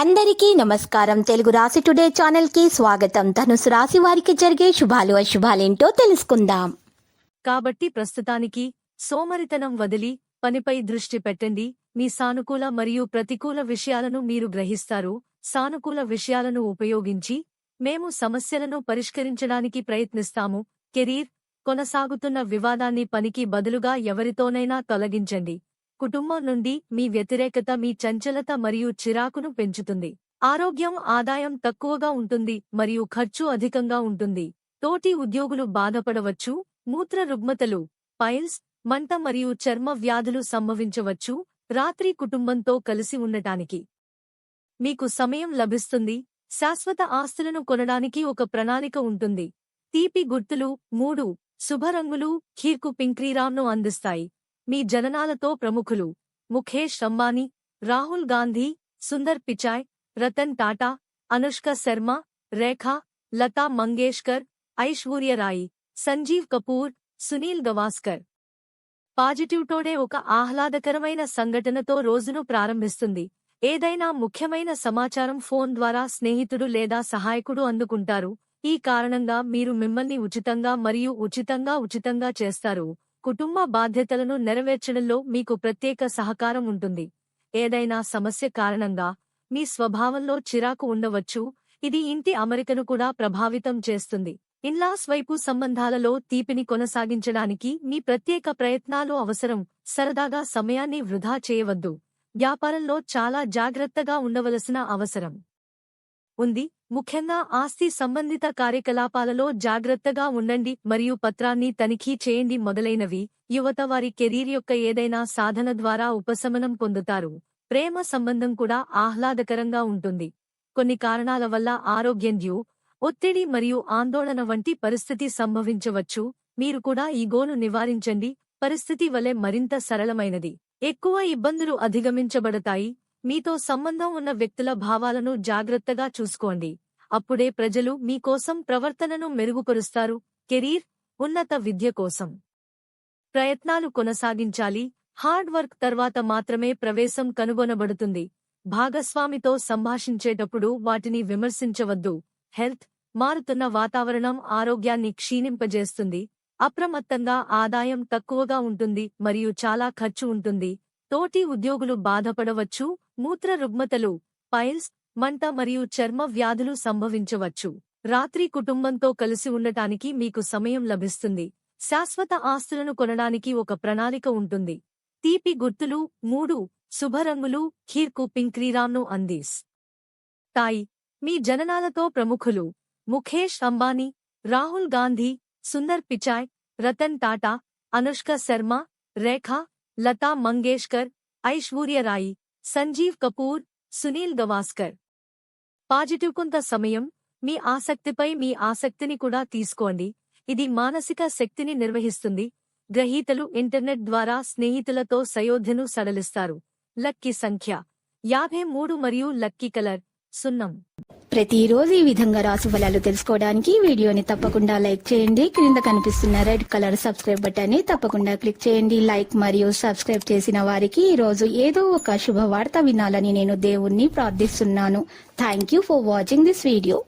అందరికీ నమస్కారం. తెలుగు రాశి టుడే ఛానల్ కి స్వాగతం. ధనుసు రాశి వారికి జరిగే శుభాలు అశుభాలేంటో తెలుసుకుందాం. కాబట్టి ప్రస్తుతానికి సోమరితనం వదిలి పనిపై దృష్టి పెట్టండి. మీ సానుకూల మరియు ప్రతికూల విషయాలను మీరు గ్రహిస్తారు. సానుకూల విషయాలను ఉపయోగించి మేము సమస్యలను పరిష్కరించడానికి ప్రయత్నిస్తాము. కెరీర్ కొనసాగుతున్న వివాదాన్ని పనికి బదులుగా ఎవరితోనైనా తొలగించండి. కుటుంబం నుండి మీ వ్యతిరేకత మీ చంచలత మరియు చిరాకును పెంచుతుంది. ఆరోగ్యం ఆదాయం తక్కువగా ఉంటుంది మరియు ఖర్చు అధికంగా ఉంటుంది. తోటి ఉద్యోగులు బాధపడవచ్చు. మూత్ర రుగ్మతలు, పైల్స్, మంట మరియు చర్మ వ్యాధులు సంభవించవచ్చు. రాత్రి కుటుంబంతో కలిసి ఉండటానికి మీకు సమయం లభిస్తుంది. శాశ్వత ఆస్తులను కొనడానికి ఒక ప్రణాళిక ఉంటుంది. తీపి గుర్తులు 3 శుభరంగులు ఖీర్కు పింక్రీరామ్ను అందిస్తాయి. మీ జననాలతో ప్రముఖులు ముఖేష్ అంబానీ, రాహుల్ గాంధీ, సుందర్ పిచాయ్, రతన్ టాటా, అనుష్క శర్మ, రేఖా, లతా మంగేష్కర్, ఐశ్వర్య రాయ్, సంజీవ్ కపూర్, సునీల్ గవాస్కర్. పాజిటివ్ టుడే ఒక ఆహ్లాదకరమైన సంఘటనతో రోజును ప్రారంభిస్తుంది. ఏదైనా ముఖ్యమైన సమాచారం ఫోన్ ద్వారా స్నేహితుడు లేదా సహాయకుడు అందుకుంటారు. ఈ కారణంగా మీరు మిమ్మల్ని ఉచితంగా చేస్తారు. కుటుంబ బాధ్యతలను నెరవేర్చడంలో మీకు ప్రత్యేక సహకారం ఉంటుంది. ఏదైనా సమస్య కారణంగా మీ స్వభావంలో చిరాకు ఉండవచ్చు. ఇది ఇంటి అమరికను కూడా ప్రభావితం చేస్తుంది. ఇన్లాస్ వైపు సంబంధాలలో తీపిని కొనసాగించడానికి మీ ప్రత్యేక ప్రయత్నాలు అవసరం. సరదాగా సమయాన్ని వృధా చేయవద్దు. వ్యాపారంలో చాలా జాగ్రత్తగా ఉండవలసిన అవసరం ఉంది. ముఖ్యంగా ఆస్తి సంబంధిత కార్యకలాపాలలో జాగ్రత్తగా ఉండండి మరియు పత్రాన్ని తనిఖీ చేయండి మొదలైనవి. యువత వారి కెరీర్ యొక్క ఏదైనా సాధన ద్వారా ఉపశమనం పొందుతారు. ప్రేమ సంబంధం కూడా ఆహ్లాదకరంగా ఉంటుంది. కొన్ని కారణాల వల్ల ఆరోగ్యం ఒత్తిడి మరియు ఆందోళన వంటి పరిస్థితి సంభవించవచ్చు. మీరు కూడా ఈగోను నివారించండి. పరిస్థితి వలె మరింత సరళమైనది. ఎక్కువ ఇబ్బందులు అధిగమించబడతాయి. మీతో సంబంధం ఉన్న వ్యక్తుల భావాలను జాగ్రత్తగా చూసుకోండి. అప్పుడే ప్రజలు మీకోసం ప్రవర్తనను మెరుగుపరుస్తారు. కెరీర్ ఉన్నత విద్య కోసం ప్రయత్నాలు కొనసాగించాలి. హార్డ్ వర్క్ తర్వాత మాత్రమే ప్రవేశం కనుగొనబడుతుంది. భాగస్వామితో సంభాషించేటప్పుడు వాటిని విమర్శించవద్దు. హెల్త్ మారుతున్న వాతావరణం ఆరోగ్యాన్ని క్షీణింపజేస్తుంది. అప్రమత్తంగా ఆదాయం తక్కువగా ఉంటుంది మరియు చాలా ఖర్చు ఉంటుంది. తోటి ఉద్యోగులు బాధపడవచ్చు. మూత్ర రుగ్మతలు, పైల్స్, మంట మరియు చర్మ వ్యాధులు సంభవించవచ్చు. రాత్రి కుటుంబంతో కలిసి ఉండటానికి మీకు సమయం లభిస్తుంది. శాశ్వత ఆస్తులను కొనడానికి ఒక ప్రణాళిక ఉంటుంది. తీపి గుర్తులు 3 శుభరంగులు ఖీర్కు పింక్రీరామ్ను అందిస్తాయి. మీ జననాలతో ప్రముఖులు ముఖేష్ అంబానీ, రాహుల్ గాంధీ, సుందర్ పిచాయ్, రతన్ టాటా, అనుష్క శర్మ, రేఖా, లతా మంగేష్కర్, ఐశ్వర్య రాయ్, సంజీవ్ కపూర్, సునీల్ గవాస్కర్. పాజిటివ్ కొంత సమయం మీ ఆసక్తిపై మీ ఆసక్తిని కూడా తీసుకోండి. ఇది మానసిక శక్తిని నిర్వహిస్తుంది. గ్రహీతలు ఇంటర్నెట్ ద్వారా స్నేహితులతో సయోధ్యను సడలిస్తారు. లక్కీ సంఖ్య 53 మరియు లక్కీ కలర్ సున్నం. ప్రతిరోజు ఈ విధంగా రాశి ఫలాలు తెలుసుకోవడానికి వీడియోని తప్పకుండా లైక్ చేయండి. క్రింద కనిపిస్తున్న రెడ్ కలర్ సబ్స్క్రైబ్ బటన్ ని తప్పకుండా క్లిక్ చేయండి. లైక్ మరియు సబ్స్క్రైబ్ చేసిన వారికి ఈ రోజు ఏదో ఒక శుభవార్త వినాలని నేను దేవుణ్ణి ప్రార్థిస్తున్నాను. Thank you for watching this video.